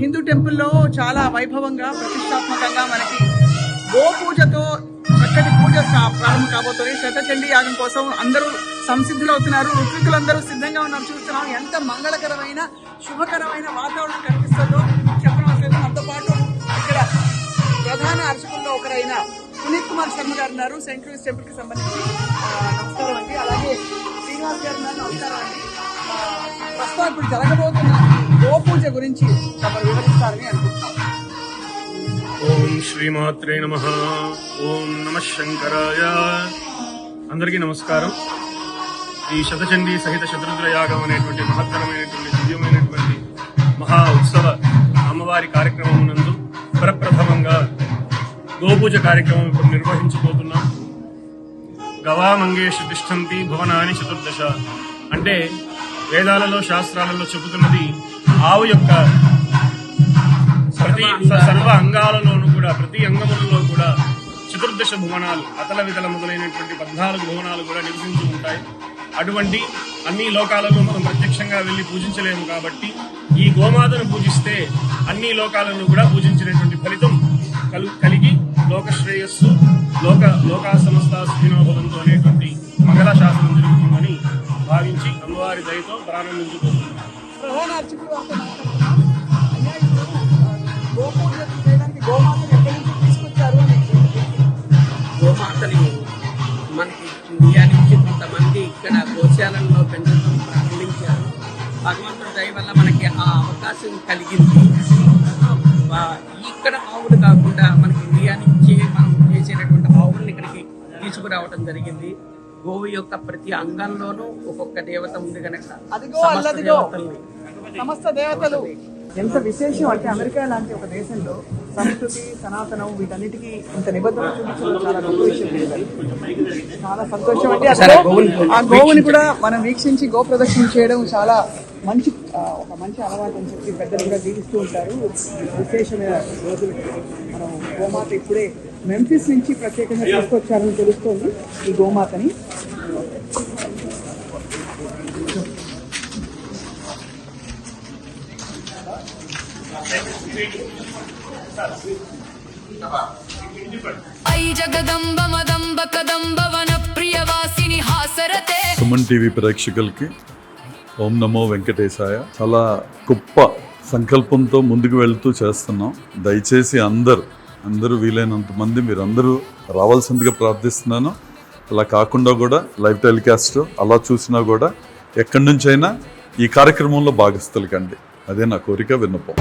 హిందూ టెంపుల్లో చాలా వైభవంగా ప్రతిష్టాత్మకంగా మనకి గోపూజతో చక్కటి పూజ ప్రారంభం కాబోతుంది. శతచండీ యాగం కోసం అందరూ సంసిద్ధులు అవుతున్నారు. ఋత్వికులందరూ సిద్ధంగా ఉన్నారు. చూస్తున్నాం ఎంత మంగళకరమైన శుభకరమైన వాతావరణం కనిపిస్తుందో చెప్పనవసరం. మనతో పాటు ఇక్కడ ప్రధాన అర్చకుల్లో ఒకరైన పునీత్ కుమార్ శర్మ గారు ఉన్నారు, సెయింట్ లూయిస్ టెంపుల్ కి సంబంధించి. నమస్కారం అండి. అలాగే శ్రీనివాస్ గారు ఉన్నారు. నమస్కారం అండి. ప్రస్తుతం ఇప్పుడు జరగబోతున్న గోపూజ గురించి తమరు వివరిస్తారని అనుకుంటున్నాం. ఓం శ్రీమాత్రే నమః. ఓం నమః శంకరాయ. అందరికీ నమస్కారం. ఈ శతచండీ సహిత శతరుద్ర యాగం అనేటువంటి మహత్తరమైనటువంటి దివ్యమైనటువంటి మహా ఉత్సవ అమ్మవారి కార్యక్రమం నందు ప్రప్రథమంగా గోపూజ కార్యక్రమం ఇప్పుడు నిర్వహించబోతున్నాం. గవా మంగేషు తిష్టంతి భువనాని చతుర్దశ అంటే వేదాలలో శాస్త్రాలలో చెబుతున్నది ఆవు యొక్క ప్రతి సర్వ అంగాలలోనూ కూడా ప్రతి అంగములలో కూడా చతుర్దశ భువనాలు అతల వితల మొదలైనటువంటి 14 భువనాలు కూడా నివసించి ఉంటాయి. అటువంటి అన్ని లోకాలలో మనం ప్రత్యక్షంగా వెళ్లి పూజించలేము కాబట్టి ఈ గోమాతను పూజిస్తే అన్ని లోకాలను కూడా పూజించినటువంటి ఫలితం కలిగి లోక శ్రేయస్సు లోకా సమస్త సుఖినోభవంతో అనేటువంటి మంగళ శాసనం జరుగుతుందని భావించి అమ్మవారి దయతో ప్రారంభించబోతున్నాం. ప్రధాన అర్చకులు గోపూజ చేయడానికి గోమాతను ఎక్కడి నుంచి తీసుకొచ్చారు అని. గోమాతని మనకి ఇండియా నుంచి కొంతమంది ఇక్కడ గోశాలలో పెంచడం ప్రారంభించారు. భగవంతుడి దయ వల్ల మనకి ఆ అవకాశం కలిగింది. ఇక్కడ ఆవులు కాకుండా మనకి ఇండియా నుంచి మనం చేసేటటువంటి ఆవులను ఇక్కడికి తీసుకురావడం జరిగింది. గోవు యొక్క ప్రతి అంగంలోనూ ఒక్కొక్క దేవత ఉంది కనుక సమస్త దేవతలు. ఎంత విశేషం అంటే అమెరికా లాంటి ఒక దేశంలో సంస్కృతి సనాతనం వీటన్నిటికీ ఇంత నిబద్ధత చూపించడం చాలా గొప్ప విషయం. చాలా సంతోషం అంటే ఆ గోవుని కూడా మనం వీక్షించి గో ప్రదక్షిణ చేయడం చాలా ఒక మంచి అలవాటు అని చెప్పి పెద్దలు కూడా జీవిస్తూ ఉంటారు. విశేషమైన రోజులు మనం గోమాత ఇప్పుడే మెంఫిస్ నుంచి ప్రత్యేకంగా తీసుకొచ్చారని తెలుస్తోంది ఈ గోమాతని. సుమన్ టీవీ ప్రేక్షకులకి ఓం నమో వెంకటేశాయ. చాలా గొప్ప సంకల్పంతో ముందుకు వెళ్తూ చేస్తున్నాం. దయచేసి అందరూ వీలైనంత మంది మీరందరూ రావాల్సిందిగా ప్రార్థిస్తున్నాను. అలా కాకుండా కూడా లైవ్ టెలికాస్ట్ అలా చూసినా కూడా ఎక్కడి నుంచైనా ఈ కార్యక్రమంలో భాగస్థులు కండి. అదే నా కోరిక, విన్నపం.